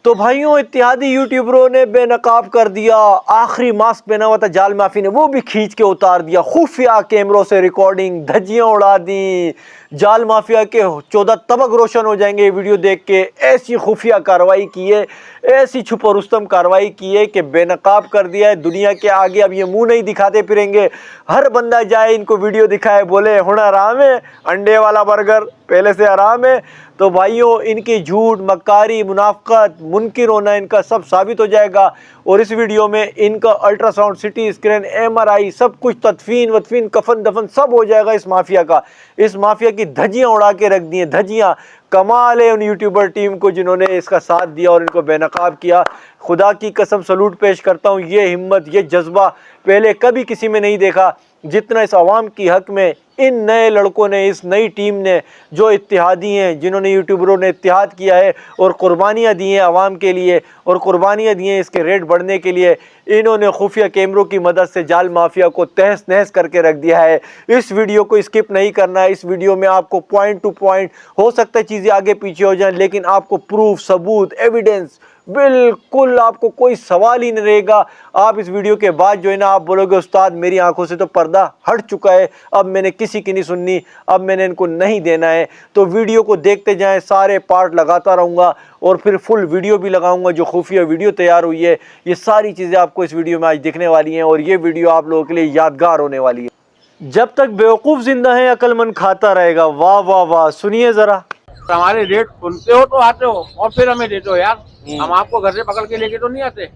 तो भाइयों, इत्तेहादी यूट्यूबरों ने बेनकाब कर दिया। आखिरी मास्क पहना हुआ था जाल माफी ने, वो भी खींच के उतार दिया। खुफिया कैमरों से रिकॉर्डिंग, धज्जियां उड़ा दी। जाल माफिया के 14 तबक रोशन हो जाएंगे ये वीडियो देख के। ऐसी खुफिया कार्रवाई की है, ऐसी छुपो रुस्तम कार्रवाई की है कि बेनकाब कर दिया है दुनिया के आगे। अब ये मुंह नहीं दिखाते फिरेंगे। हर बंदा जाए इनको वीडियो दिखाए, बोले हुण आराम है, अंडे वाला बर्गर पहले से आराम है। तो भाइयों, इनकी झूठ, मक्कारी, मुनाफकत, मुनकिर होना इनका सब साबित हो जाएगा। और इस वीडियो में इनका अल्ट्रासाउंड, सिटी स्कैन, MRI सब कुछ, तदफीन वदफीन, कफन दफन सब हो जाएगा इस माफिया का। इस माफिया की धज्जियां उड़ा के रख दी हैं, धज्जियां। कमाल है उन यूट्यूबर टीम को जिन्होंने इसका साथ दिया और इनको बेनकाब किया। खुदा की कसम सलूट पेश करता हूँ। ये हिम्मत, ये जज्बा पहले कभी किसी में नहीं देखा जितना इस आवाम की हक में इन नए लड़कों ने, इस नई टीम ने, जो इत्तेहादी हैं, जिन्होंने यूट्यूबरों ने इत्तेहाद किया है और कुर्बानियाँ दी हैं आवाम के लिए, और कुर्बानियाँ दी हैं इसके रेट बढ़ने के लिए। इन्होंने खुफिया कैमरों की मदद से जाल माफिया को तहस नहस करके रख दिया है। इस वीडियो को स्किप नहीं करना है। इस वीडियो में आपको पॉइंट टू पॉइंट, हो सकता है चीज़ें आगे पीछे हो जाएं, लेकिन आपको प्रूफ, सबूत, एविडेंस, बिल्कुल आपको कोई सवाल ही नहीं रहेगा। आप इस वीडियो के बाद जो है ना, आप बोलोगे उस्ताद मेरी आंखों से तो पर्दा हट चुका है, अब मैंने किसी की नहीं सुननी, अब मैंने इनको नहीं देना है। तो वीडियो को देखते जाएं, सारे पार्ट लगाता रहूँगा और फिर फुल वीडियो भी लगाऊंगा। जो खुफिया वीडियो तैयार हुई है, ये सारी चीज़ें आपको इस वीडियो में आज दिखने वाली हैं और ये वीडियो आप लोगों के लिए यादगार होने वाली है। जब तक बेवकूफ़ जिंदा है, अक्लमंद खाता रहेगा। वाह वाह वाह, सुनिए ज़रा। हमारे रेट सुनते हो तो आते हो और फिर हमें देते हो यार। हम आपको घर से पकड़ के लेके तो नहीं आते।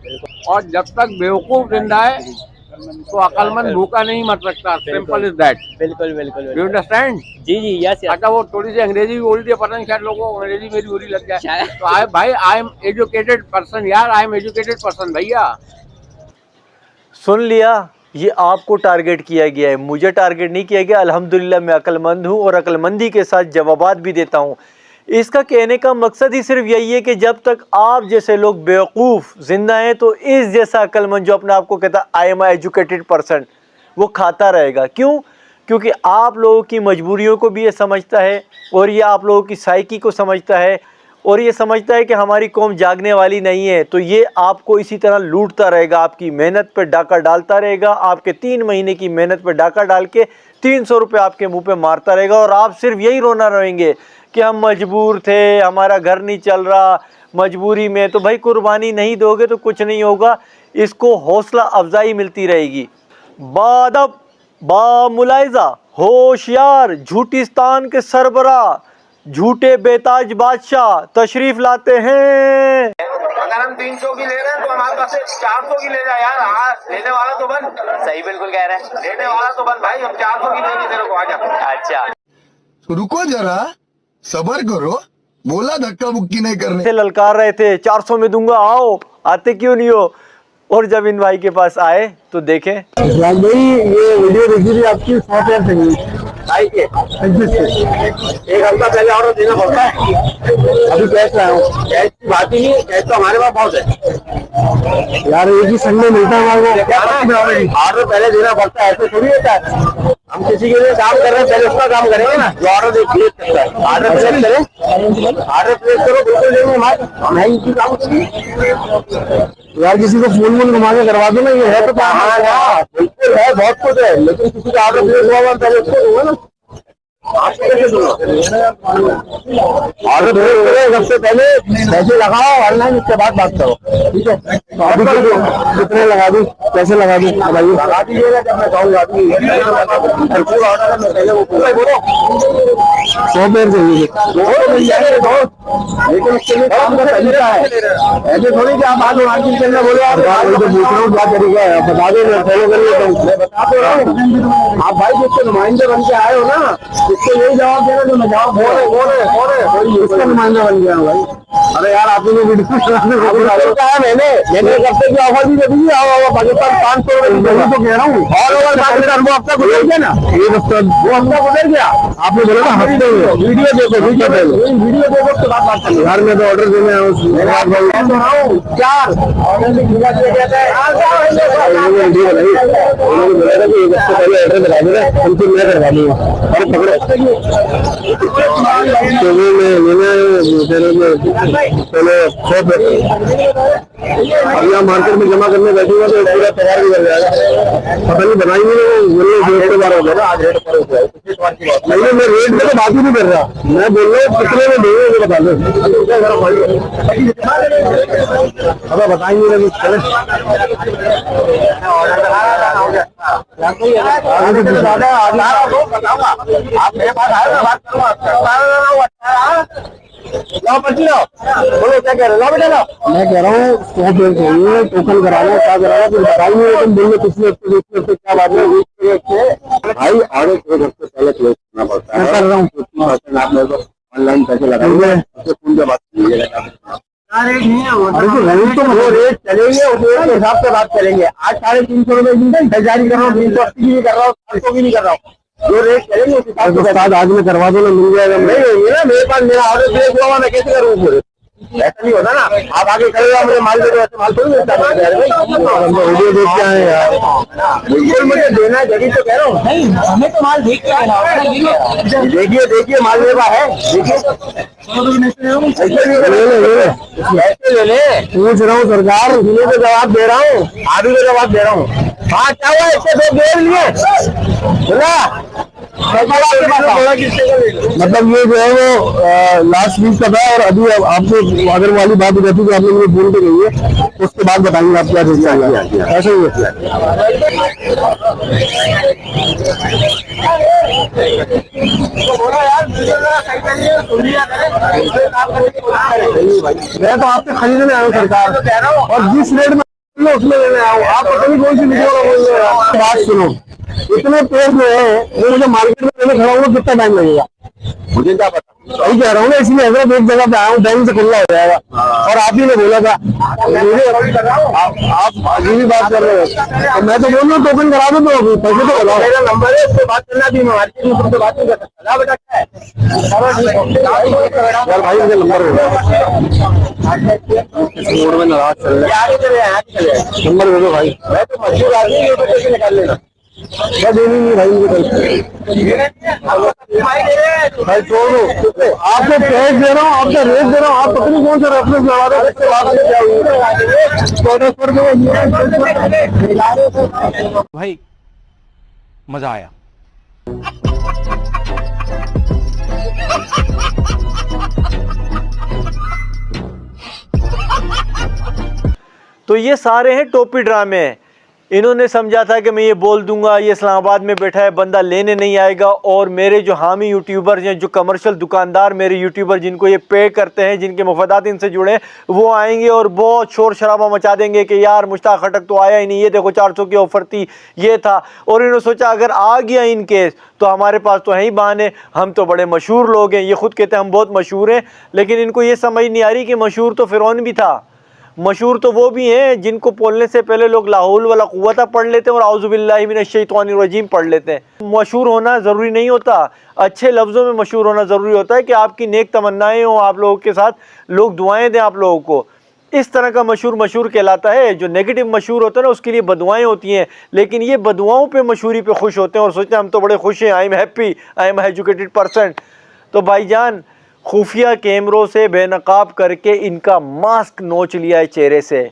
और जब तक बेवकूफ जिंदा है तो अकलमंद भूखा नहीं मर सकता। Simple is that. बिल्कुल बिल्कुल यू अंडरस्टैंड? जी जी यस अच्छा, वो थोड़ी सी अंग्रेजी भी बोल दिया, पता नहीं शायद लोगों को अंग्रेजी मेरी बुरी लग जाए। तो आई एम एजुकेटेड पर्सन यार, आई एम एजुकेटेड पर्सन भैया। सुन लिया, ये आपको टारगेट किया गया है, मुझे टारगेट नहीं किया गया। अल्हम्दुलिल्लाह मैं अक्लमंद हूँ और अक्लमंदी के साथ जवाबात भी देता हूँ। इसका कहने का मकसद ही सिर्फ यही है कि जब तक आप जैसे लोग बेवकूफ़ जिंदा हैं, तो इस जैसा अक्लमंद जो अपने आप को कहता है आई एम एजुकेटेड पर्सन, वो खाता रहेगा। क्यों? क्योंकि आप लोगों की मजबूरियों को भी ये समझता है और ये आप लोगों की साइकी को समझता है और ये समझता है कि हमारी कौम जागने वाली नहीं है। तो ये आपको इसी तरह लूटता रहेगा, आपकी मेहनत पर डाका डालता रहेगा, आपके 3 महीने की मेहनत पर डाका डाल के 300 रुपये आपके मुंह पे मारता रहेगा। और आप सिर्फ यही रोना रहेंगे कि हम मजबूर थे, हमारा घर नहीं चल रहा, मजबूरी में। तो भाई कुर्बानी नहीं दोगे तो कुछ नहीं होगा। इसको हौसला अफजाई मिलती रहेगी। बादब बामुलाइजा होशियार झूठिस्तान के सरबरा, झूठे बेताज बादशाह तशरीफ लाते हैं। अगर हम 300 की ले रहे हैं तो हमारे पास 400 की ले जाए यार। हाँ, लेने वाला तो बन। सही बिल्कुल कह रहे हैं। लेने वाला तो बन भाई, हम 400 की लेंगे तेरे को। आजा। अच्छा तो रुको जरा, सबर करो, बोला धक्का मुक्की नहीं करने। से ललकार रहे थे 400 में दूंगा, आओ, आते क्यों नहीं हो। और जब इन भाई के पास आए तो देखें, भाई ये वीडियो देखी थी आपकी 100 पेयर से भाई के 25 से। एक हफ्ता पहले ऑर्डर देना पड़ता है, अभी कैश लाया हूँ। कैश की बात ही नहीं, कैश तो हमारे पास बहुत है यार। एक ही संग में मिलता है हमारे को, ऑर्डर पहले देना पड़ता है, ऐसे थोड़ी होता है। हम किसी के लिए काम कर रहे हैं, पहले उसका काम करेंगे ना, जो ऑर्डर प्लेस करता है। ऑर्डर प्लेस करें, ऑर्डर प्लेस करो, बिल्कुल लेंगे हमारे। मैं इनकी काम करिए यार, किसी को फोन वोन घुमा के करवा दो ना। ये है तो बिल्कुल है, बहुत कुछ है, लेकिन किसी का ऑर्डर प्लेस हुआ पहले उसको दूंगा ना। आपको कैसे दूंगा? ऑर्डर प्लेस करें सबसे पहले, पैसे लगाओ ऑनलाइन, उसके बाद बात करो, ठीक है? कितने लगा दूं, कैसे लगा दूं बताइए। लगा दीजिएगा जब मैं कहूँगा। बोलो 100 पेयर चाहिए, लेकिन उसके लिए काम का तरीका है। ऐसे थोड़ी कि आप आज मार्केट के अंदर बोले आप तो पूछ रहा हूँ क्या तरीका है, बता दो, मैं फॉलो कर लेता हूँ। मैं बता तो रहा हूँ, आप भाई जिसके नुमाइंदे बन के आए हो ना, इसको यही जवाब देना जो मैं जवाब इसका नुमाइंदा बन गया भाई। अरे यार आपने वीडियो कहा मैंने हफ्ते की ऑफर भी दे दी। पाकिस्तान 500 रुपए तो कह रहा हूँ। और पाकिस्तान वो हफ्ता गुजर गया ना, ये हफ्ता वो हफ्ता गुजर गया। आपने बोला ना हफ्ते में वीडियो देखो, वीडियो देखो उसके बाद बात करेंगे। यार मैं तो ऑर्डर देने आया हूँ, 4 उन्होंने बोला था कि एक हफ्ते पहले ऑर्डर करा देना, हम फिर मैं करवा दूंगा। अरे पकड़ो अब यहाँ मार्केट में जमा करने बैठूंगा तो पूरा तैयार भी कर जाएगा। पता नहीं बनाई नहीं रेट बार हो गया, आज रेट पर हो गया। नहीं, मैं रेट में तो बात ही नहीं कर रहा, मैं बोल रहा हूँ कितने में देंगे ये बता दो। अब बताएंगे आप मेरे पास आए, मैं बात करूँगा। बोलो क्या कह रहे हो? बेटा मैं कह रहा हूँ 100 पेड़ चाहिए, टोकन कराना क्या कराना फिर बताइए। तुम बोलो पिछले हफ्ते क्या बात है भाई? आगे 1 हफ्ते पहले क्लोज करना पड़ता है। कर रहा हूँ आप मेरे को ऑनलाइन पैसे लगाइए, फोन पे बात कीजिएगा। अरे तो वो रेट चलेंगे, उस रेट के हिसाब से बात करेंगे। आज 350 रुपए की जारी कर रहा हूँ, 380 की भी कर रहा हूँ, 400 की भी कर रहा हूँ। जो रेट चलेंगे उस हिसाब से आज में करवा दो ना, मिल जाएगा। नहीं होंगे ना मेरे पास, मेरा ऑर्डर प्लेस हुआ, मैं कैसे करूँ? फिर ऐसा नहीं होता ना, आप आगे करेगा मुझे माल दे दो, ऐसे माल थोड़ी मिलता है। वीडियो देख के आए यार, बिल्कुल मुझे देना है, जब तो कह रहा हूँ। नहीं, हमें तो माल देख के देखिए माल मेरे पास है, देखिए ऐसे ले ले। पूछ रहा हूँ सरकार, इन्हें तो जवाब दे रहा हूँ, आदमी को जवाब दे रहा हूँ। हाँ क्या हुआ, इससे 2 घेर लिए बोला। मतलब ये जो है वो लास्ट वीक का था, और अभी आपको अगर वाली बात रहती तो आपने मुझे फोन पे कही है, उसके बाद बताएंगे आप क्या चाहिए। ऐसे ही होता है। मैं तो आपसे खरीदने आया हूँ सरकार, और जिस रेट में उसमें लेने आया हूँ। आप पता नहीं कौन सी वीडियो बोल रहे हो। बात सुनो, इतने पेड़ जो है वो मुझे मार्केट में लेने खड़ा हुआ कितना टाइम लगेगा? मुझे क्या पता, वही कह रहा हूँ ना, इसलिए हैदराबाद एक जगह पे आया हूँ, बैंक से खुला हो जाएगा। और आप ही ने बोला था, आप आगे भी बात कर रहे हो, तो मैं तो बोल रहा हूँ टोकन करा दो, तो पैसे तो बताओ। मेरा नंबर है, उससे बात करना भी, मैं मार्केट में तुमसे बात नहीं कर सकता। बेटा क्या है यार भाई, मुझे नंबर मोड़ में नाराज चल रहा है, नंबर दे दो भाई। मैं तो मजबूर आदमी, ये तो पैसे निकाल लेना। मैं देनी नहीं भाई, मुझे भाई छोड़ दो। आपको कैश दे रहा हूँ, आपका रेट दे रहा हूँ, आप पता नहीं कौन सा रेफरेंस लगा रहे हो। भाई मजा आया। तो ये सारे हैं टोपी ड्रामे। इन्होंने समझा था कि मैं ये बोल दूंगा, ये इस्लामाबाद में बैठा है बंदा लेने नहीं आएगा, और मेरे जो हामी यूट्यूबर्स हैं, जो कमर्शियल दुकानदार मेरे यूट्यूबर जिनको ये पे करते हैं, जिनके मफादात इनसे जुड़े, वो आएंगे और बहुत शोर शराबा मचा देंगे कि यार मुश्ताक खटक तो आया ही नहीं, ये देखो 400 की ऑफर थी, ये था। और इन्होंने सोचा अगर आ गया इन केस तो हमारे पास तो है ही बहाने, हम तो बड़े मशहूर लोग हैं। ये खुद कहते हैं हम बहुत मशहूर हैं, लेकिन इनको ये समझ नहीं आ रही कि मशहूर तो फिरौन भी था। मशहूर तो वो भी हैं जिनको बोलने से पहले लोग लाहौल वाला कुव्वता पढ़ लेते हैं और औज़ुबिल्लाहि मिनश्शैतानिर्रजीम पढ़ लेते हैं। मशहूर होना ज़रूरी नहीं होता, अच्छे लफ्ज़ों में मशहूर होना ज़रूरी होता है कि आपकी नेक तमन्नाएं हों, आप लोगों के साथ लोग दुआएं दें आप लोगों को। इस तरह का मशहूर कहलाता है। जो नेगेटिव मशहूर होता है ना, उसके लिए बदुआएं होती हैं, लेकिन ये बदुआओं पे मशहूरी पे खुश होते हैं और सोचते हैं हम तो बड़े खुश हैं, I am happy, I am educated person. तो भाईजान, खुफिया कैमरों से बेनकाब करके इनका मास्क नोच लिया है, चेहरे से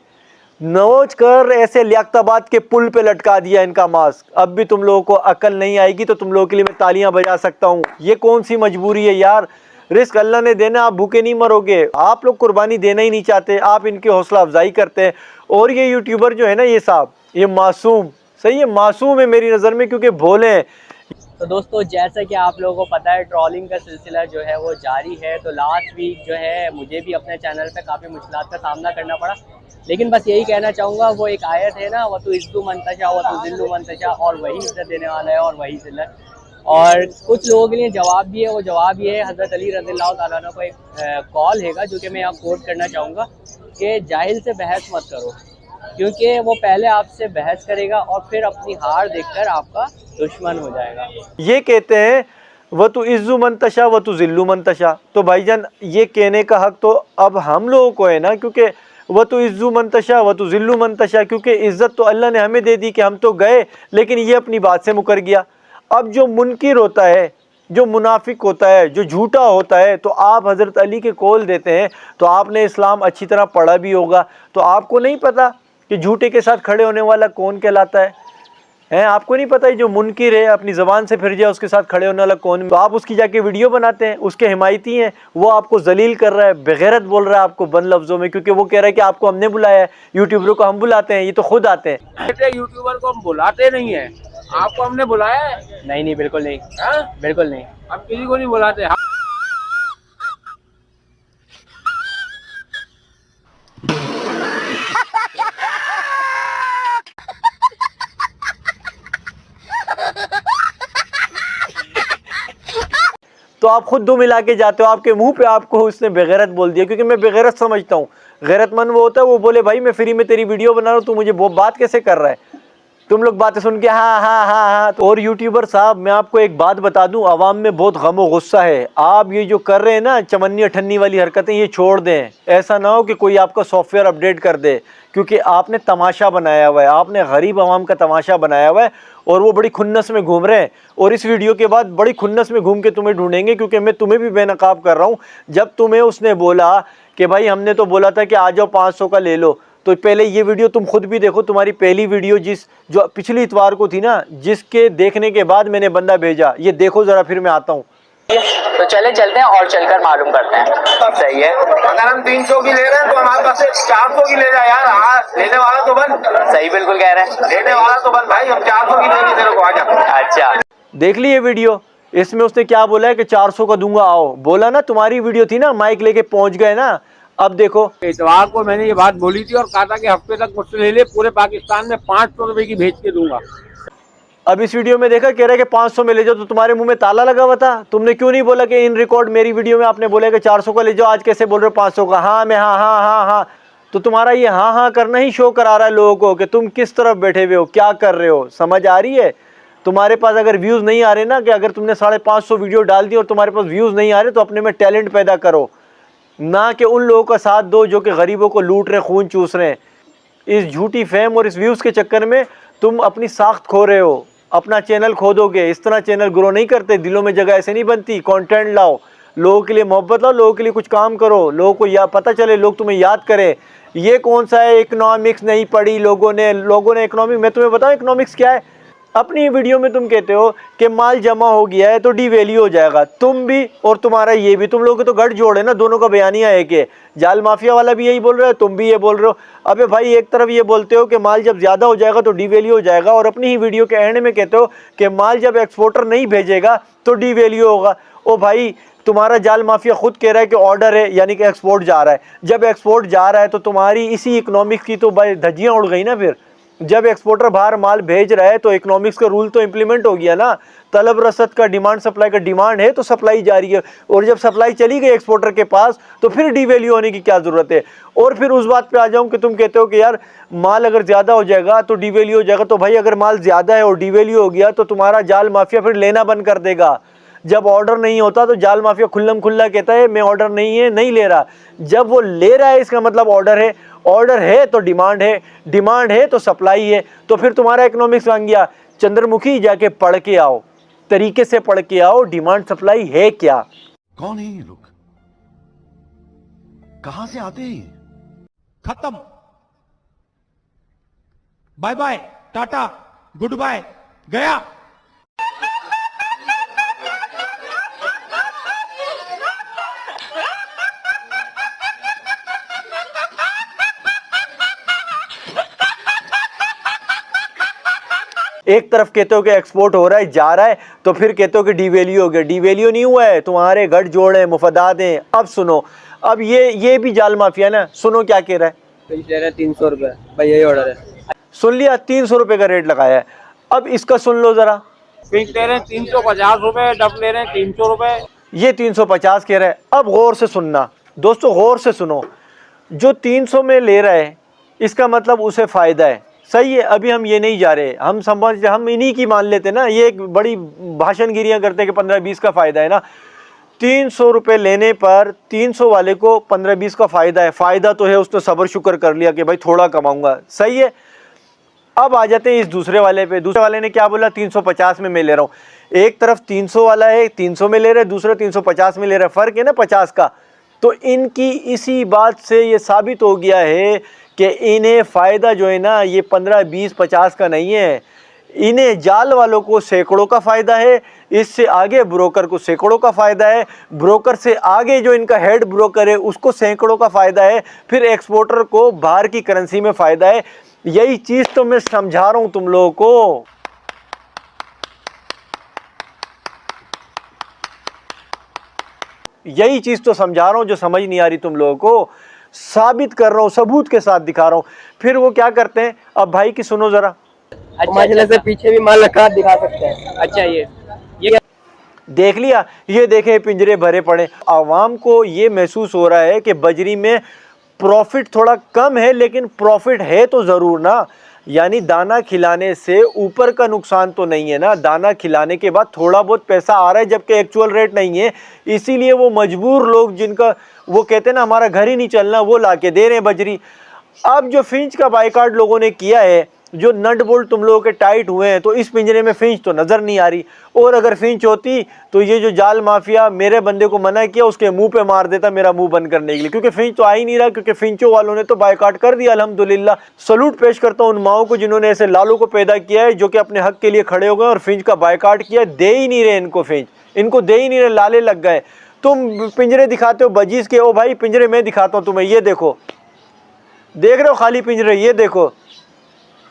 नोच कर ऐसे लियाकताबाद के पुल पे लटका दिया इनका मास्क। अब भी तुम लोगों को अकल नहीं आएगी तो तुम लोगों के लिए मैं तालियां बजा सकता हूँ। ये कौन सी मजबूरी है यार? रिस्क अल्लाह ने देना, आप भूखे नहीं मरोगे। आप लोग कुर्बानी देना ही नहीं चाहते, आप इनकी हौसला अफजाई करते हैं। और ये यूट्यूबर जो है ना, ये साहब, ये मासूम, सही है, मासूम है मेरी नज़र में, क्योंकि भोले हैं। तो दोस्तों, जैसा कि आप लोगों को पता है, ट्रोलिंग का सिलसिला जो है वो जारी है। तो लास्ट वीक जो है मुझे भी अपने चैनल पे काफ़ी मुश्किलात का सामना करना पड़ा, लेकिन बस यही कहना चाहूँगा, वो एक आयत है ना, वह तो इज़्ज़ु मन तशा व तो ज़िल्लु मन तशा, और वही इज़्ज़त देने वाला है और वही ज़िल्लत। और कुछ लोगों के लिए जवाब भी है, वो जवाब ये है, हज़रत अली रज़ियल्लाहु ताला अन्हु को एक कॉल हैगा जो कि मैं यहाँ कोट करना चाहूँगा कि जाहिल से बहस मत करो, क्योंकि वो पहले आपसे बहस करेगा और फिर अपनी हार देखकर आपका दुश्मन हो जाएगा। ये कहते हैं व तो इज्जु मंतशा व तो जिल्लु मंतशा। तो भाईजान ये कहने का हक तो अब हम लोगों को है ना, क्योंकि व तो इज्जु मंतशा व तो जिल्लु मंतशा, क्योंकि इज़्ज़त तो अल्लाह ने हमें दे दी कि हम तो गए, लेकिन ये अपनी बात से मुकर गया। अब जो मुनकिर होता है, जो मुनाफिक होता है, जो झूठा होता है, तो आप हज़रत अली के कौल देते हैं, तो आपने इस्लाम अच्छी तरह पढ़ा भी होगा, तो आपको नहीं पता कि झूठे के साथ खड़े होने वाला कौन कहलाता है? आपको नहीं पता है जो मुनकिर है अपनी ज़बान से फिर जाए उसके साथ खड़े होने वाला कौन? तो आप उसकी जाके वीडियो बनाते हैं, उसके हिमायती हैं, वो आपको जलील कर रहा है, बेगैरत बोल रहा है आपको बंद लफ्ज़ों में, क्योंकि वो कह रहा है कि आपको हमने बुलाया है, यूट्यूबरों को हम बुलाते हैं, ये तो खुद आते हैं। यूट्यूबर को हम बुलाते नहीं है, आपको हमने बुलाया है? नहीं, बिल्कुल नहीं। हाँ? बिल्कुल नहीं। हम किसी को नहीं बुलाते। तो आप खुद दो मिला के जाते हो, आपके मुंह पे आपको उसने बेगैरत बोल दिया, क्योंकि मैं बेगैरत समझता हूँ। गैरतमंद वो होता है वो बोले भाई मैं फ्री में तेरी वीडियो बना रहा हूँ, तू मुझे वो बात कैसे कर रहा है? तुम लोग बातें सुन के हाँ हाँ हाँ हाँ। तो और यूट्यूबर साहब मैं आपको एक बात बता दूं, आवाम में बहुत गम और गुस्सा है। आप ये जो कर रहे हैं ना चमन्नी अठन्नी वाली हरकतें, ये छोड़ दें। ऐसा ना हो कि कोई आपका सॉफ्टवेयर अपडेट कर दे, क्योंकि आपने तमाशा बनाया हुआ है, आपने गरीब आवाम का तमाशा बनाया हुआ है, और वो बड़ी खुन्नस में घूम रहे हैं। और इस वीडियो के बाद बड़ी खुन्नस में घूम के तुम्हें ढूंढेंगे, क्योंकि मैं तुम्हें भी बेनकाब कर रहा हूँ। जब तुम्हें उसने बोला कि भाई हमने तो बोला था कि आ जाओ 500 का ले लो, तो पहले ये वीडियो तुम खुद भी देखो। तुम्हारी पहली वीडियो जो पिछली इतवार को थी ना, जिसके देखने के बाद मैंने बंदा भेजा, ये देखो ज़रा, फिर मैं आता हूँ। तो चले चलते हैं और चलकर मालूम करते हैं। सही है, अगर हम 300 की ले रहे हैं तो हमारे पास 400 की ले जाए यार। हाँ, लेने वाला तो बन। सही बिल्कुल कह रहे हैं, लेने वाला तो बन भाई, हम 400 की लेंगे तेरे को, आजा। अच्छा देख ली ये वीडियो, इसमें उसने क्या बोला है कि 400 का दूंगा, आओ। बोला ना, तुम्हारी वीडियो थी ना, माइक लेके पहुंच गए ना। अब देखो, इतवार को मैंने ये बात बोली थी और कहा था कि हफ्ते तक मुझसे ले ले, पूरे पाकिस्तान में 500 रुपए की भेज के दूंगा। अब इस वीडियो में देखा, कह रहा है कि 500 में ले जाओ, तो तुम्हारे मुंह में ताला लगा हुआ था। तुमने क्यों नहीं बोला कि इन रिकॉर्ड मेरी वीडियो में आपने बोला कि 400 का ले जाओ, आज कैसे बोल रहे हो 500 का? हाँ मैं हाँ हाँ हाँ हाँ। तो तुम्हारा ये हाँ हाँ करना ही शो करा रहा है लोगों को कि तुम किस तरफ बैठे हुए हो, क्या कर रहे हो। समझ आ रही है? तुम्हारे पास अगर व्यूज़ नहीं आ रहे ना, कि अगर तुमने 550 वीडियो डाल दी और तुम्हारे पास व्यूज़ नहीं आ रहे, तो अपने में टैलेंट पैदा करो, ना कि उन लोगों का साथ दो जो कि गरीबों को लूट रहे, खून चूस रहे हैं। इस झूठी फेम और इस व्यूज़ के चक्कर में तुम अपनी साख्त खो रहे हो, अपना चैनल खो दोगे। इस तरह चैनल ग्रो नहीं करते, दिलों में जगह ऐसे नहीं बनती। कंटेंट लाओ, लोगों के लिए मोहब्बत लाओ, लोगों के लिए कुछ काम करो, लोगों को पता चले, लोग तुम्हें याद करें। ये कौन सा है इकोनॉमिक्स नहीं पढ़ी लोगों ने इकोनॉमिक्स, मैं तुम्हें बताऊँ इकोनॉमिक्स क्या है। अपनी वीडियो में तुम कहते हो कि माल जमा हो गया है तो डीवैल्यू हो जाएगा, तुम भी और तुम्हारा ये भी, तुम लोगों के तो गठ जोड़े ना, दोनों का बयानिया है कि जाल माफिया वाला भी यही बोल रहा है, तुम भी ये बोल रहे हो। अबे भाई, एक तरफ ये बोलते हो कि माल जब ज़्यादा हो जाएगा तो डीवैल्यू हो जाएगा, और अपनी ही वीडियो के एंड में कहते हो कि माल जब एक्सपोर्टर नहीं भेजेगा तो डीवैल्यू होगा। ओ भाई, तुम्हारा जाल माफिया खुद कह रहा है कि ऑर्डर है, यानी कि एक्सपोर्ट जा रहा है। जब एक्सपोर्ट जा रहा है तो तुम्हारी इसी इकोनॉमिक्स की तो भाई धज्जियाँ उड़ गई ना। फिर जब एक्सपोर्टर बाहर माल भेज रहा है तो इकोनॉमिक्स का रूल तो इम्प्लीमेंट हो गया ना। तलब रसद का, डिमांड सप्लाई का, डिमांड है तो सप्लाई जारी है, और जब सप्लाई चली गई एक्सपोर्टर के पास तो फिर डीवैल्यू होने की क्या ज़रूरत है। और फिर उस बात पे आ जाऊँ कि तुम कहते हो कि यार माल अगर ज़्यादा हो जाएगा तो डीवैल्यू हो जाएगा। तो भाई अगर माल ज़्यादा है और डीवैल्यू हो गया तो तुम्हारा जाल माफिया फिर लेना बंद कर देगा। जब ऑर्डर नहीं होता तो जाल माफिया खुल्लम खुल्ला कहता है मैं ऑर्डर नहीं है, नहीं ले रहा। जब वो ले रहा है इसका मतलब ऑर्डर है, ऑर्डर है तो डिमांड है, डिमांड है तो सप्लाई है। तो फिर तुम्हारा इकोनॉमिक्स बन गया। चंद्रमुखी जाके पढ़ के आओ, तरीके से पढ़ के आओ, डिमांड सप्लाई है क्या। कौन है ये लोग, कहां से आते हैं? खत्म, bye bye, tata, goodbye, गया। एक तरफ कहते हो कि एक्सपोर्ट हो रहा है, जा रहा है, तो फिर कहते हो कि डीवैल्यू हो गया। डीवैल्यू नहीं हुआ है, तुम्हारे गठ जोड़ है, मुफादात हैं। अब सुनो, अब ये भी जाल माफिया ना, सुनो क्या कह रहा है। 300 रुपये भाई, यही ऑर्डर है। सुन लिया, 300 रुपये का रेट लगाया है। अब इसका सुन लो ज़रा। पिंक ले रहे हैं 350 रुपए, डब ले रहे हैं 300 रुपए, ये 350 कह रहा है। अब गौर से सुनना दोस्तों, गौर से सुनो। जो 300 में ले रहा है इसका मतलब उसे फ़ायदा है, सही है, अभी हम ये नहीं जा रहे, हम इन्हीं की मान लेते ना। ये एक बड़ी भाषणगिरियाँ करते कि 15-20 का फ़ायदा है ना। 300 रुपये लेने पर 300 वाले को 15-20 का फ़ायदा है। फ़ायदा तो है, उसने सब्र शुक्र कर लिया कि भाई थोड़ा कमाऊंगा, सही है। अब आ जाते हैं इस दूसरे वाले पे। दूसरे वाले ने क्या बोला, 350 में मैं ले रहा हूँ। एक तरफ 300 वाला है, 300 में ले रहा है, दूसरा 350 में ले रहा है, फ़र्क है ना 50 का। तो इनकी इसी बात से ये साबित हो गया है कि इन्हें फ़ायदा जो है ना ये 15, 20, 50 का नहीं है। इन्हें जाल वालों को सैकड़ों का फ़ायदा है, इससे आगे ब्रोकर को सैकड़ों का फ़ायदा है, ब्रोकर से आगे जो इनका हेड ब्रोकर है उसको सैकड़ों का फ़ायदा है, फिर एक्सपोर्टर को बाहर की करेंसी में फ़ायदा है। यही चीज़ तो मैं समझा रहा हूँ तुम लोगों को। यही चीज़ तो समझा रहा हूँ जो समझ नहीं आ रही तुम लोगों को, साबित कर रहा हूँ, सबूत के साथ दिखा रहा हूँ। फिर वो क्या करते हैं, अब भाई की सुनो ज़रा। अच्छा, से पीछे भी माल रखा दिखा सकते हैं। अच्छा, ये देख लिया, ये देखे पिंजरे भरे पड़े। आवाम को ये महसूस हो रहा है कि बजरी में प्रॉफिट थोड़ा कम है, लेकिन प्रॉफिट है तो ज़रूर ना। यानी दाना खिलाने से ऊपर का नुकसान तो नहीं है ना, दाना खिलाने के बाद थोड़ा बहुत पैसा आ रहा है, जबकि एक्चुअल रेट नहीं है। इसीलिए वो मजबूर लोग जिनका वो कहते हैं ना हमारा घर ही नहीं चलना, वो ला के दे रहे हैं बजरी। अब जो फिंच का बाइकाट लोगों ने किया है, जो नट बोल्ट तुम लोगों के टाइट हुए हैं, तो इस पिंजरे में फिंच तो नज़र नहीं आ रही। और अगर फिंच होती तो ये जो जाल माफिया मेरे बंदे को मना किया उसके मुंह पे मार देता मेरा मुंह बंद करने के लिए, क्योंकि फिंच तो आ ही नहीं रहा, क्योंकि फिंचों वालों ने तो बाइकाट कर दिया। अल्हम्दुलिल्लाह, सलूट पेश करता हूँ उन माओं को जिन्होंने ऐसे लालों को पैदा किया है, जो कि अपने हक के लिए खड़े हो गए और फिंच का बाइकाट किया। दे ही नहीं रहे इनको फिंच, इनको दे ही नहीं रहे, लाले लग गए। तुम पिंजरे दिखाते हो बजीज के, ओ भाई पिंजरे मैं दिखाता हूँ तुम्हें, ये देखो, देख रहे हो खाली पिंजरे, ये देखो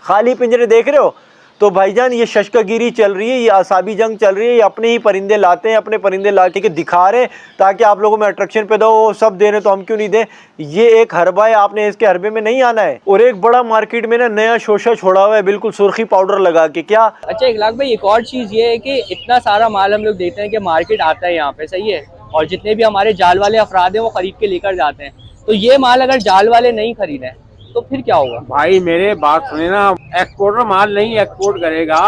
खाली पिंजरे देख रहे हो। तो भाईजान ये शशकागिरी चल रही है, ये आसाबी जंग चल रही है, ये अपने ही परिंदे लाते हैं, अपने परिंदे ला के दिखा रहे हैं ताकि आप लोगों में अट्रैक्शन पैदा हो। सब दे रहे तो हम क्यों नहीं दें। ये एक हरबा है, आपने इसके हरबे में नहीं आना है। और एक बड़ा मार्केट में ना नया शोशा छोड़ा हुआ है, बिल्कुल सुर्खी पाउडर लगा के। क्या? अच्छा इखलाक भाई, एक और चीज़ ये है कि इतना सारा माल हम लोग देखते हैं कि मार्केट आता है यहाँ पे, सही है, और जितने भी हमारे जाल वाले अफराद हैं वो खरीद के लेकर जाते हैं। तो ये माल अगर जाल वाले नहीं खरीदें तो फिर क्या होगा? भाई मेरे बात सुने ना, एक्सपोर्टर माल नहीं एक्सपोर्ट करेगा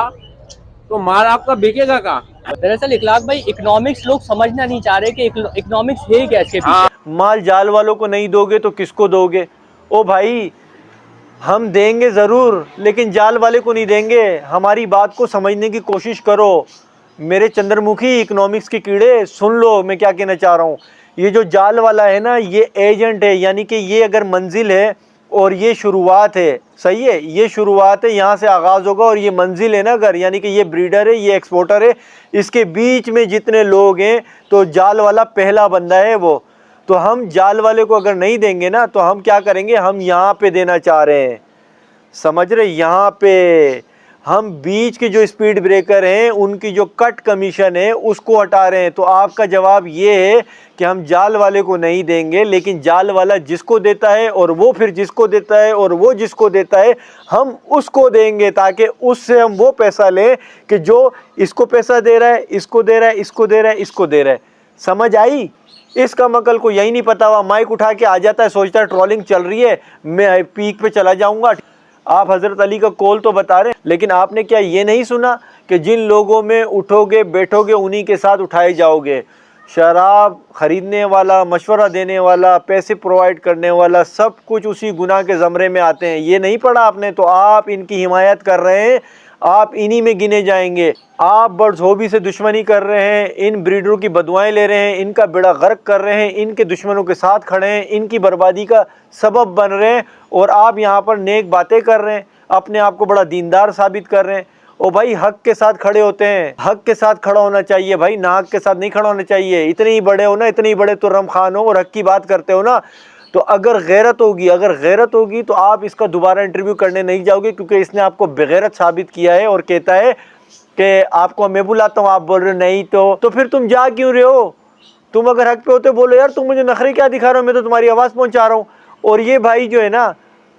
तो माल आपका बिकेगा कहाँ? दरअसल इखलाक भाई, इकोनॉमिक्स लोग समझना नहीं चाह रहे कि इकोनॉमिक्स है क्या इसके पीछे। माल जाल वालों को नहीं दोगे तो किसको दोगे? ओ भाई, हम देंगे ज़रूर, लेकिन जाल वाले को नहीं देंगे। हमारी बात को समझने की कोशिश करो मेरे चंद्रमुखी इकोनॉमिक्स के कीड़े, सुन लो मैं क्या कहना चाह रहा हूँ। ये जो जाल वाला है ना, ये एजेंट है, यानी कि ये अगर मंजिल है और ये शुरुआत है, सही है, ये शुरुआत है, यहाँ से आगाज़ होगा, और ये मंजिल है ना अगर, यानी कि ये ब्रीडर है, ये एक्सपोर्टर है, इसके बीच में जितने लोग हैं तो जाल वाला पहला बंदा है वो। तो हम जाल वाले को अगर नहीं देंगे ना तो हम क्या करेंगे, हम यहाँ पे देना चाह रहे हैं, समझ रहे, यहाँ पे हम बीच के जो स्पीड ब्रेकर हैं उनकी जो कट कमीशन है उसको हटा रहे हैं। तो आपका जवाब ये है कि हम जाल वाले को नहीं देंगे, लेकिन जाल वाला जिसको देता है और वो फिर जिसको देता है और वो जिसको देता है हम उसको देंगे, ताकि उससे हम वो पैसा लें कि जो इसको पैसा दे रहा है, इसको दे रहा है, इसको दे रहा है, इसको दे रहा है। समझ आई? इसका मकल को यही नहीं पता हुआ, माइक उठा के आ जाता है, सोचता है ट्रोलिंग चल रही है, मैं पीक पे चला जाऊँगा। आप हज़रत अली का कौल तो बता रहे हैं, लेकिन आपने क्या ये नहीं सुना कि जिन लोगों में उठोगे बैठोगे उन्हीं के साथ उठाए जाओगे। शराब ख़रीदने वाला, मशवरा देने वाला, पैसे प्रोवाइड करने वाला, सब कुछ उसी गुनाह के ज़मरे में आते हैं। ये नहीं पढ़ा आपने? तो आप इनकी हिमायत कर रहे हैं, आप इन्हीं में गिने जाएंगे। आप बड़धोबी से दुश्मनी कर रहे हैं, इन ब्रीडरों की बदुआएं ले रहे हैं, इनका बेड़ा गर्क कर रहे हैं, इनके दुश्मनों के साथ खड़े हैं, इनकी बर्बादी का सबब बन रहे हैं, और आप यहाँ पर नेक बातें कर रहे हैं, अपने आप को बड़ा दीनदार साबित कर रहे हैं। ओ भाई, हक के साथ खड़े होते हैं, हक के साथ खड़ा होना चाहिए भाई, नाहक के साथ नहीं खड़ा होना चाहिए। इतने ही बड़े हो ना, इतने ही बड़े तुर्रम खान हो और हक की बात करते हो ना, तो अगर गैरत होगी तो आप इसका दोबारा इंटरव्यू करने नहीं जाओगे, क्योंकि इसने आपको बेगैरत साबित किया है और कहता है कि आपको मैं बुलाता हूँ, आप बोल रहे हो नहीं, तो फिर तुम जा क्यों रहे हो? तुम अगर हक पे होते बोलो यार तुम मुझे नखरे क्या दिखा रहे हो, मैं तो तुम्हारी आवाज़ पहुँचा रहा हूँ। और ये भाई जो है ना,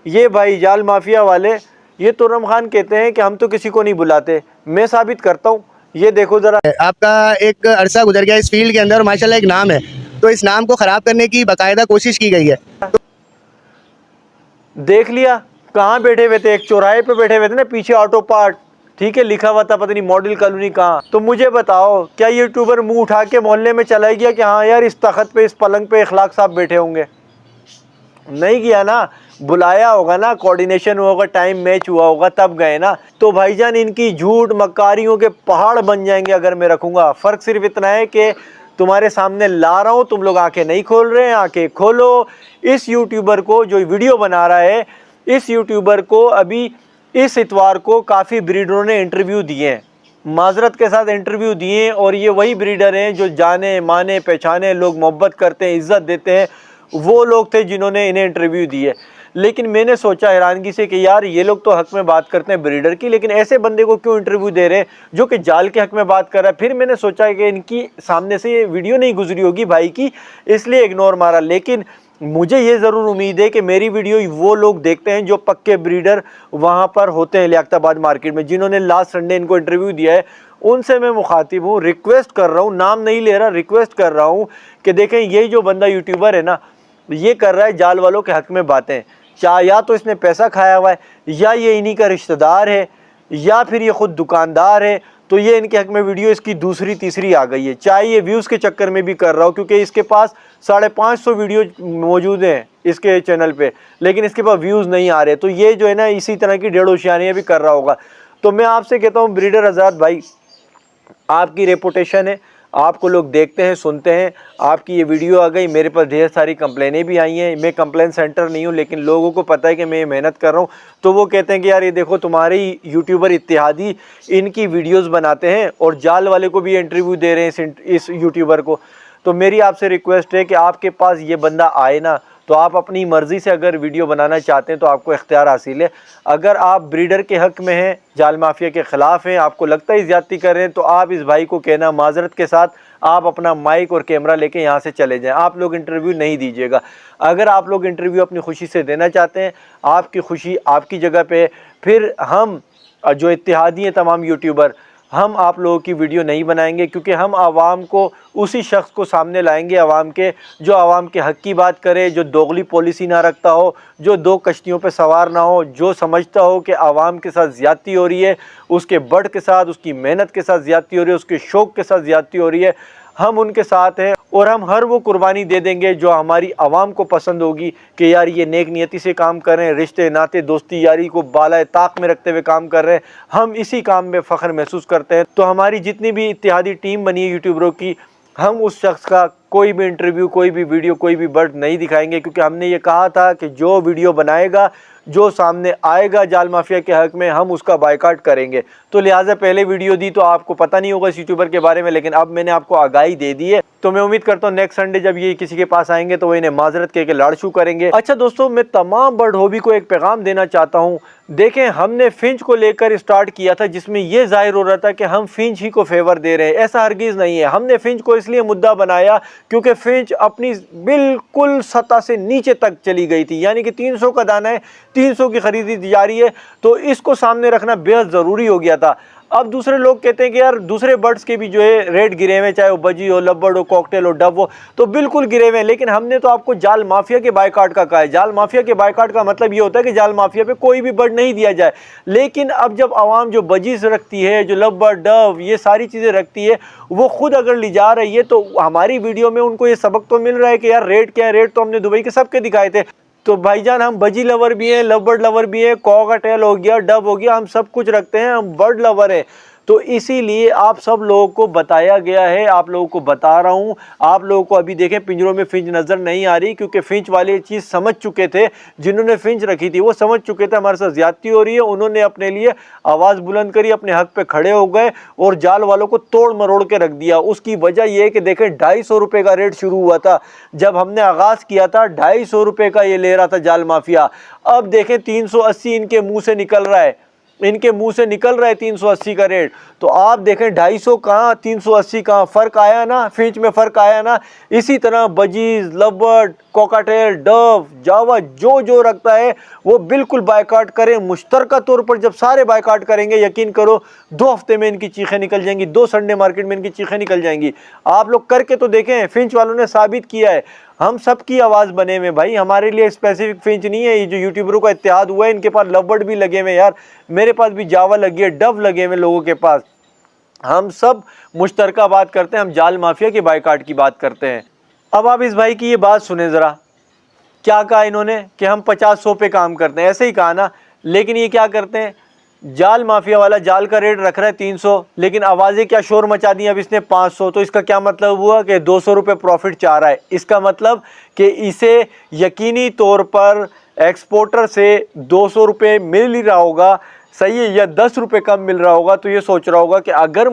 ये भाई जाल माफिया वाले, ये तुर्रम खान कहते हैं कि हम तो किसी को नहीं बुलाते। मैं साबित करता हूँ, ये देखो ज़रा। आपका एक अरसा गुजर गया इस फील्ड के अंदर, माशाल्लाह एक नाम है, तो इस नाम को ख़राब करने की बाकायदा कोशिश की गई है। देख लिया कहाँ बैठे हुए थे? एक चौराहे पे बैठे हुए थे ना, पीछे ऑटो पार्ट, ठीक है, लिखा हुआ था पता नहीं मॉडल कॉलोनी कहाँ। तो मुझे बताओ, क्या यूट्यूबर मुंह उठा के मोहल्ले में चला गया कि हाँ यार इस तख्त पे, इस पलंग पे इखलाक साहब बैठे होंगे? नहीं गया ना, बुलाया होगा ना, कोऑर्डिनेशन हुआ होगा, टाइम मैच हुआ होगा, तब गए ना। तो भाईजान इनकी झूठ मक्कारियों के पहाड़ बन जाएंगे अगर मैं रखूँगा। फ़र्क सिर्फ इतना है कि तुम्हारे सामने ला रहा हूँ, तुम लोग आंखें नहीं खोल रहे हैं, आंखें खोलो। इस यूट्यूबर को जो वीडियो बना रहा है, इस यूट्यूबर को अभी इस इतवार को काफ़ी ब्रीडरों ने इंटरव्यू दिए हैं, माजरत के साथ इंटरव्यू दिए, और ये वही ब्रीडर हैं जो जाने माने पहचाने लोग मोहब्बत करते हैं, इज़्ज़त देते हैं, वो लोग थे जिन्होंने इन्हें इंटरव्यू दिए। लेकिन मैंने सोचा हैरानगी से कि यार ये लोग तो हक़ में बात करते हैं ब्रीडर की, लेकिन ऐसे बंदे को क्यों इंटरव्यू दे रहे हैं जो कि जाल के हक़ में बात कर रहा है। फिर मैंने सोचा कि इनकी सामने से ये वीडियो नहीं गुजरी होगी भाई की, इसलिए इग्नोर मारा। लेकिन मुझे ये ज़रूर उम्मीद है कि मेरी वीडियो वो लोग देखते हैं जो पक्के ब्रीडर वहाँ पर होते हैं लियाकताबाद मार्केट में, जिन्होंने लास्ट संडे इनको इंटरव्यू दिया है। उनसे मैं मुखातिब हूँ, रिक्वेस्ट कर रहा हूँ, नाम नहीं ले रहा, रिक्वेस्ट कर रहा हूँ कि देखें ये जो बंदा यूट्यूबर है ना, ये कर रहा है जाल वालों के हक़ में बातें। या तो इसने पैसा खाया हुआ है, या ये इन्हीं का रिश्तेदार है, या फिर ये ख़ुद दुकानदार है, तो ये इनके हक़ में वीडियो इसकी दूसरी तीसरी आ गई है। चाहे ये व्यूज़ के चक्कर में भी कर रहा हो, क्योंकि इसके पास 550 वीडियो मौजूद हैं इसके चैनल पे, लेकिन इसके पास व्यूज़ नहीं आ रहे। तो ये जो है ना इसी तरह की डेढ़ होशियारियाँ भी कर रहा होगा। तो मैं आपसे कहता हूँ ब्रीडर आज़ाद भाई, आपकी रेपुटेशन है, आपको लोग देखते हैं सुनते हैं, आपकी ये वीडियो आ गई, मेरे पास ढेर सारी कंप्लेनें भी आई हैं। मैं कंप्लेन सेंटर नहीं हूँ, लेकिन लोगों को पता है कि मैं ये मेहनत कर रहा हूँ, तो वो कहते हैं कि यार ये देखो तुम्हारे यूट्यूबर इत्तेहादी इनकी वीडियोस बनाते हैं और जाल वाले को भी इंटरव्यू दे रहे हैं इस यूट्यूबर को। तो मेरी आपसे रिक्वेस्ट है कि आपके पास ये बंदा आए ना, तो आप अपनी मर्ज़ी से अगर वीडियो बनाना चाहते हैं तो आपको इख्तियार हासिल है। अगर आप ब्रीडर के हक़ में हैं, जाल माफिया के ख़िलाफ़ हैं, आपको लगता है ज़्यादती कर रहे हैं, तो आप इस भाई को कहना माजरत के साथ आप अपना माइक और कैमरा लेके यहाँ से चले जाएं। आप लोग इंटरव्यू नहीं दीजिएगा। अगर आप लोग इंटरव्यू अपनी खुशी से देना चाहते हैं, आपकी खुशी आपकी जगह पे है, फिर हम जो इत्तेहादी हैं तमाम यूट्यूबर, हम आप लोगों की वीडियो नहीं बनाएंगे, क्योंकि हम आवाम को उसी शख्स को सामने लाएंगे, आवाम के, जो आवाम के हक़ की बात करे, जो दोगली पॉलिसी ना रखता हो, जो दो कश्तियों पे सवार ना हो, जो समझता हो कि आवाम के साथ ज़्यादती हो रही है, उसके बढ़ के साथ, उसकी मेहनत के साथ ज़्यादती हो रही है, उसके शौक़ के साथ ज़्यादती हो रही है। हम उनके साथ हैं और हम हर वो कुर्बानी दे देंगे जो हमारी आवाम को पसंद होगी कि यार ये नेक नियति से काम कर रहे हैं, रिश्ते नाते दोस्ती यारी को बालाए ताक में रखते हुए काम कर रहे हैं, हम इसी काम में फ़ख्र महसूस करते हैं। तो हमारी जितनी भी इत्तेहादी टीम बनी है यूट्यूबरों की, हम उस शख्स का कोई भी इंटरव्यू, कोई भी वीडियो, कोई भी बर्ड नहीं दिखाएंगे, क्योंकि हमने ये कहा था कि जो वीडियो बनाएगा, जो सामने आएगा जाल माफिया के हक़ में, हम उसका बायकाट करेंगे। तो लिहाजा पहले वीडियो दी तो आपको पता नहीं होगा इस यूट्यूबर के बारे में, लेकिन अब मैंने आपको आगाही दे दी है। तो मैं उम्मीद करता हूँ नेक्स्ट संडे जब ये किसी के पास आएंगे तो वो इन्हें माजरत कह के लाड़शू करेंगे। अच्छा दोस्तों, मैं तमाम बर्ड हॉबी को एक पैगाम देना चाहता हूँ। देखें, हमने फिंच को लेकर स्टार्ट किया था जिसमें यह जाहिर हो रहा था कि हम फिंच ही को फेवर दे रहे हैं। ऐसा हरगिज़ नहीं है। हमने फिंच को इसलिए मुद्दा बनाया क्योंकि फिंच अपनी बिल्कुल सतह से नीचे तक चली गई थी, यानी कि 300 का दाना है, 300 की खरीदी जा रही है, तो इसको सामने रखना बेहद ज़रूरी हो गया था। अब दूसरे लोग कहते हैं कि यार दूसरे बर्ड्स के भी जो है रेट गिरे हुए, चाहे वो बजी हो, लबर्ड हो, कॉकटेल हो, डब हो, तो बिल्कुल गिरे हुए हैं। लेकिन हमने तो आपको जाल माफिया के बायकाट का कहा है। जाल माफिया के बायकाट का मतलब ये होता है कि जाल माफिया पे कोई भी बर्ड नहीं दिया जाए। लेकिन अब जब आवाम जो बजीज रखती है, जो लबर्ड, डव, ये सारी चीज़ें रखती है, वो खुद अगर ले जा रही है, तो हमारी वीडियो में उनको ये सबक तो मिल रहा है कि यार रेट क्या है। रेट तो हमने दुबई के सबके दिखाए थे। तो भाईजान, हम बजी लवर भी हैं, लवबर्ड लवर भी हैं, कॉकटेल हो गया, डब हो गया, हम सब कुछ रखते हैं, हम बर्ड लवर हैं। तो इसीलिए आप सब लोगों को बताया गया है, आप लोगों को बता रहा हूँ। आप लोगों को अभी देखें पिंजरों में फिंच नज़र नहीं आ रही, क्योंकि फिंच वाले चीज़ समझ चुके थे। जिन्होंने फिंच रखी थी वो समझ चुके थे हमारे साथ ज़्यादती हो रही है। उन्होंने अपने लिए आवाज़ बुलंद करी, अपने हक़ पे खड़े हो गए और जाल वालों को तोड़ मरोड़ के रख दिया। उसकी वजह यह है कि देखें 250 रुपये का रेट शुरू हुआ था जब हमने आगाज़ किया था, 250 रुपये का ये ले रहा था जाल माफिया। अब देखें 380 इनके मुँह से निकल रहा है, इनके मुंह से निकल रहा है 380 का रेट। तो आप देखें 250 कहाँ, 380 कहाँ, फ़र्क आया ना, फिंच में फ़र्क आया ना। इसी तरह बजीज, लवबर्ड, कॉकटेल, डव, जावा जो रखता है वो बिल्कुल बायकाट करें। मुश्तरका तौर पर जब सारे बायकाट करेंगे, यकीन करो 2 हफ्ते में इनकी चीखें निकल जाएंगी, 2 संडे मार्केट में इनकी चीखें निकल जाएंगी। आप लोग करके तो देखें, फिंच वालों ने साबित किया है। हम सब की आवाज़ बने हुए भाई, हमारे लिए स्पेसिफिक फिंच नहीं है। ये जो यूट्यूबरों का इत्तेहाद हुआ है, इनके पास लवबर्ड भी लगे हुए यार, मेरे पास भी जावा लगी है, डव लगे हुए लोगों के पास। हम सब मुश्तरका बात करते हैं, हम जाल माफिया के बाइकाट की बात करते हैं। अब आप इस भाई की ये बात सुने ज़रा, क्या कहा इन्होंने कि हम 50-100 पे काम करते हैं, ऐसे ही कहा ना। लेकिन ये क्या करते हैं, जाल माफिया वाला जाल का रेट रख रहा है 300, लेकिन आवाज़ें क्या शोर मचा दी अब इसने 500। तो इसका क्या मतलब हुआ कि 200 रुपये प्रॉफिट चाह रहा है। इसका मतलब कि इसे यकीनी तौर पर एक्सपोर्टर से 200 रुपये मिल ही रहा होगा, सही है, या 10 रुपये कम मिल रहा होगा। तो ये सोच रहा होगा कि अगर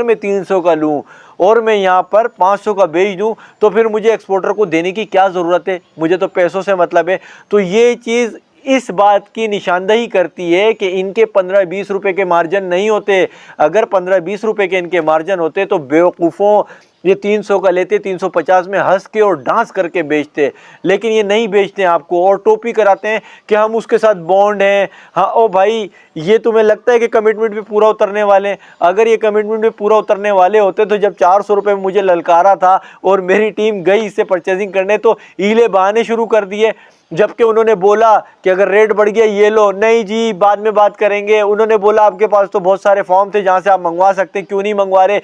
मैं 300 का लूँ और मैं यहाँ पर 500 का बेच दूँ तो फिर मुझे एक्सपोर्टर को देने की क्या ज़रूरत है, मुझे तो पैसों से मतलब है। तो ये चीज़ इस बात की निशानदही करती है कि इनके 15-20 रुपए के मार्जिन नहीं होते। अगर 15-20 रुपए के इनके मार्जिन होते तो बेवकूफ़ों ये 300 का लेते, 350 में हंस के और डांस करके बेचते। लेकिन ये नहीं बेचते आपको और टोपी कराते हैं कि हम उसके साथ बॉन्ड हैं। हाँ ओ भाई, ये तुम्हें लगता है कि कमिटमेंट पे पूरा उतरने वाले हैं? अगर ये कमिटमेंट पे पूरा उतरने वाले होते तो जब 400 रुपये में मुझे ललकारा था और मेरी टीम गई इससे परचेजिंग करने तो हीले बहाने शुरू कर दिए। जबकि उन्होंने बोला कि अगर रेट बढ़ गया ये लो, नहीं जी बाद में बात करेंगे। उन्होंने बोला आपके पास तो बहुत सारे फॉर्म थे जहाँ से आप मंगवा सकते हैं, क्यों नहीं मंगवा रहे,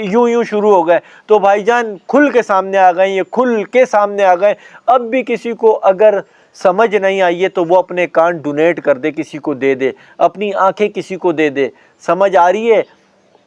यूं शुरू हो गए। तो भाईजान खुल के सामने आ गए, ये खुल के सामने आ गए। अब भी किसी को अगर समझ नहीं आई है तो वो अपने कान डोनेट कर दे, किसी को दे दे, अपनी आंखें किसी को दे दे। समझ आ रही है?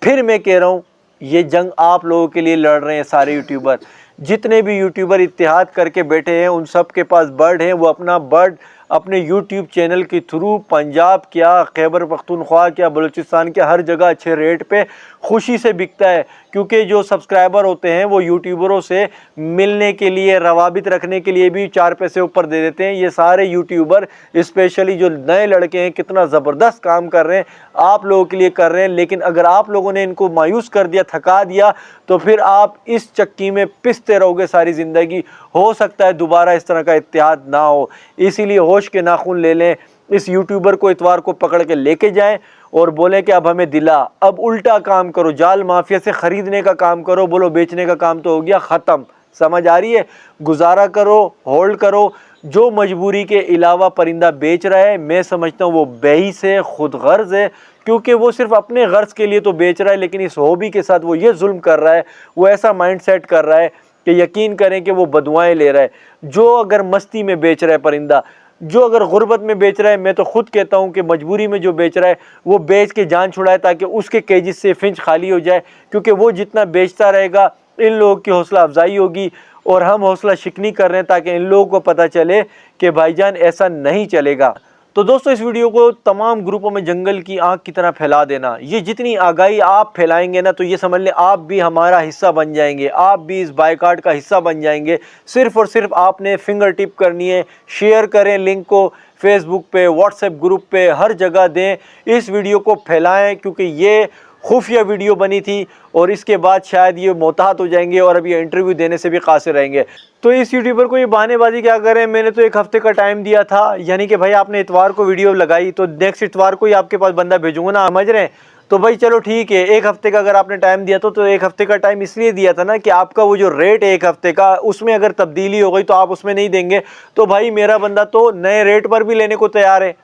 फिर मैं कह रहा हूँ, ये जंग आप लोगों के लिए लड़ रहे हैं सारे यूट्यूबर। जितने भी यूट्यूबर इत्तेहाद करके बैठे हैं उन सब के पास बर्ड है, वो अपना बर्ड अपने यूट्यूब चैनल के थ्रू पंजाब क्या, खैबर पख्तूनख्वा क्या, बलूचिस्तान क्या, हर जगह अच्छे रेट पे खुशी से बिकता है। क्योंकि जो सब्सक्राइबर होते हैं वो यूट्यूबरों से मिलने के लिए, रवाबित रखने के लिए भी 4 पैसे ऊपर दे देते हैं। ये सारे यूट्यूबर स्पेशली जो नए लड़के हैं कितना ज़बरदस्त काम कर रहे हैं, आप लोगों के लिए कर रहे हैं। लेकिन अगर आप लोगों ने इनको मायूस कर दिया, थका दिया, तो फिर आप इस चक्की में पिसते रहोगे सारी ज़िंदगी। हो सकता है दोबारा इस तरह का इत्तेहाद ना हो, इसीलिए होश के नाखून ले लें। इस यूट्यूबर को इतवार को पकड़ के लेके जाएं और बोलें कि अब हमें दिला, अब उल्टा काम करो, जाल माफिया से ख़रीदने का काम करो, बोलो बेचने का काम तो हो गया ख़त्म। समझ आ रही है? गुजारा करो, होल्ड करो। जो मजबूरी के अलावा परिंदा बेच रहा है, मैं समझता हूँ वो बेहिस है, खुद गर्ज है, क्योंकि वो सिर्फ अपने गर्ज के लिए तो बेच रहा है, लेकिन इस हॉबी के साथ वो ये जुल्म कर रहा है, वो ऐसा माइंड सेट कर रहा है कि यकीन करें कि वो बदुआएं ले रहा है। जो अगर मस्ती में बेच रहा है परिंदा, जो अगर गुर्बत में बेच रहा है, मैं तो खुद कहता हूँ कि मजबूरी में जो बेच रहा है वो बेच के जान छुड़ाए ताकि उसके केजिस से फिंच खाली हो जाए। क्योंकि वो जितना बेचता रहेगा इन लोगों की हौसला अफजाई होगी और हम हौसला शिकनी कर रहे हैं ताकि इन लोगों को पता चले कि भाईजान ऐसा नहीं चलेगा। तो दोस्तों इस वीडियो को तमाम ग्रुपों में जंगल की आग की तरह फैला देना। ये जितनी आगाही आप फैलाएंगे ना, तो ये समझ लें आप भी हमारा हिस्सा बन जाएंगे, आप भी इस बाइकाट का हिस्सा बन जाएंगे। सिर्फ और सिर्फ आपने फिंगर टिप करनी है, शेयर करें लिंक को, फेसबुक पे, व्हाट्सएप ग्रुप पे, हर जगह दें, इस वीडियो को फैलाएं। क्योंकि ये खुफिया वीडियो बनी थी और इसके बाद शायद ये मोहतात हो जाएंगे और अब ये इंटरव्यू देने से भी कासिर रहेंगे। तो इस यूट्यूबर को ये बहानेबाजी क्या करें, मैंने तो 1 हफ्ते का टाइम दिया था, यानी कि भाई आपने इतवार को वीडियो लगाई तो नेक्स्ट इतवार को ही आपके पास बंदा भेजूंगा ना, समझ रहे हैं? तो भाई चलो ठीक है, 1 हफ्ते का अगर आपने टाइम दिया तो 1 हफ्ते का टाइम इसलिए दिया था ना कि आपका वो जो रेट है 1 हफ्ते का, उसमें अगर तब्दीली हो गई तो आप उसमें नहीं देंगे। तो भाई मेरा बंदा तो नए रेट पर भी लेने को तैयार है।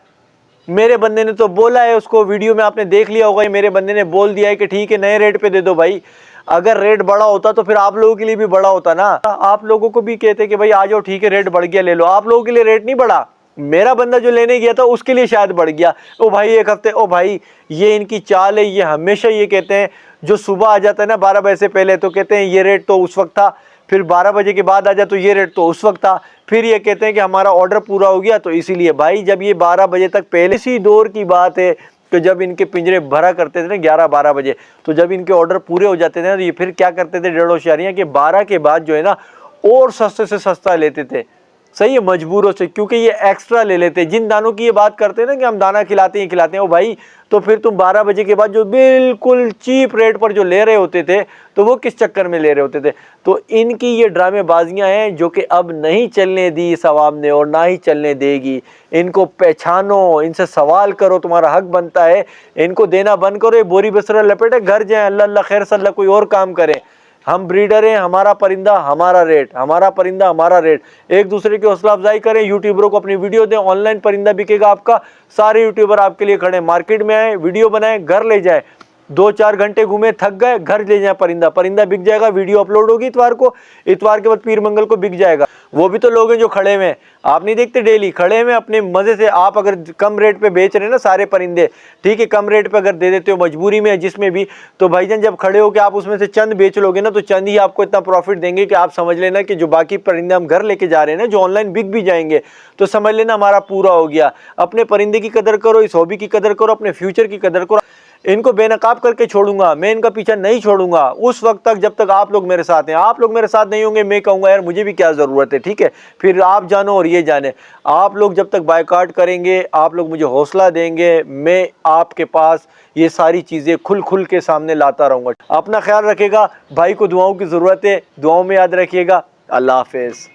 मेरे बंदे ने तो बोला है, उसको वीडियो में आपने देख लिया होगा, मेरे बंदे ने बोल दिया है कि ठीक है नए रेट पे दे दो भाई। अगर रेट बड़ा होता तो फिर आप लोगों के लिए भी बड़ा होता ना, आप लोगों को भी कहते कि भाई आ जाओ ठीक है रेट बढ़ गया ले लो। आप लोगों के लिए रेट नहीं बढ़ा, मेरा बंदा जो लेने गया था उसके लिए शायद बढ़ गया। ओ भाई 1 हफ्ते, ओ भाई ये इनकी चाल है, ये हमेशा ये कहते हैं, जो सुबह आ जाता है ना 12 बजे से पहले तो कहते हैं ये रेट तो उस वक्त था, फिर 12 बजे के बाद आ जाए तो ये रेट तो उस वक्त था, फिर ये कहते हैं कि हमारा ऑर्डर पूरा हो गया तो इसीलिए। भाई जब ये 12 बजे तक, पहले सी दौर की बात है कि जब इनके पिंजरे भरा करते थे ना 11-12 बजे, तो जब इनके ऑर्डर पूरे हो जाते थे ना तो ये फिर क्या करते थे डेढ़ होशियारियाँ कि 12 के बाद जो है ना और सस्ते से सस्ता लेते थे। सही है, मजबूरों से, क्योंकि ये एक्स्ट्रा ले लेते। जिन दानों की ये बात करते हैं ना कि हम दाना खिलाते हैं ओ भाई, तो फिर तुम 12 बजे के बाद जो बिल्कुल चीप रेट पर जो ले रहे होते थे तो वो किस चक्कर में ले रहे होते थे। तो इनकी ये ड्रामेबाजियां हैं जो कि अब नहीं चलने दी इस आवाम ने और ना ही चलने देगी। इनको पहचानो, इनसे सवाल करो, तुम्हारा हक बनता है। इनको देना बंद करो, ये बोरी बिस्तरा लपेटे घर जाए, अल्लाह अल्लाह खैर सल्ला कोई और काम करे। हम ब्रीडर हैं, हमारा परिंदा हमारा रेट, हमारा परिंदा हमारा रेट। एक दूसरे की हौसला अफजाई करें, यूट्यूबरों को अपनी वीडियो दें, ऑनलाइन परिंदा बिकेगा आपका। सारे यूट्यूबर आपके लिए खड़े हैं, मार्केट में आए, वीडियो बनाए, घर ले जाए, 2-4 घंटे घूमे, थक गए, घर ले जाए परिंदा, परिंदा बिक जाएगा। वीडियो अपलोड होगी इतवार को, इतवार के बाद पीर मंगल को बिक जाएगा। वो भी तो लोग हैं जो खड़े हुए हैं, आप नहीं देखते डेली खड़े हुए अपने मजे से। आप अगर कम रेट पे बेच रहे हैं ना सारे परिंदे, ठीक है, कम रेट पे अगर दे देते हो मजबूरी में जिसमें भी, तो भाईजान जब खड़े हो कि आप उसमें से चंद बेच लोगे ना, तो चंद ही आपको इतना प्रॉफिट देंगे कि आप समझ लेना कि जो बाकी परिंदे हम घर लेके जा रहे हैं ना, जो ऑनलाइन बिक भी जाएंगे, तो समझ लेना हमारा पूरा हो गया। अपने परिंदे की कदर करो, इस हॉबी की कदर करो, अपने फ्यूचर की कदर करो। इनको बेनकाब करके छोड़ूंगा मैं, इनका पीछा नहीं छोड़ूंगा उस वक्त तक जब तक आप लोग मेरे साथ हैं। आप लोग मेरे साथ नहीं होंगे, मैं कहूँगा यार मुझे भी क्या ज़रूरत है, ठीक है। फिर आप जानो और ये जाने, आप लोग जब तक बायकॉट करेंगे, आप लोग मुझे हौसला देंगे, मैं आपके पास ये सारी चीज़ें खुल के सामने लाता रहूँगा। अपना ख्याल रखिएगा, भाई को दुआओं की ज़रूरत है, दुआओं में याद रखिएगा। अल्लाह हाफिज़।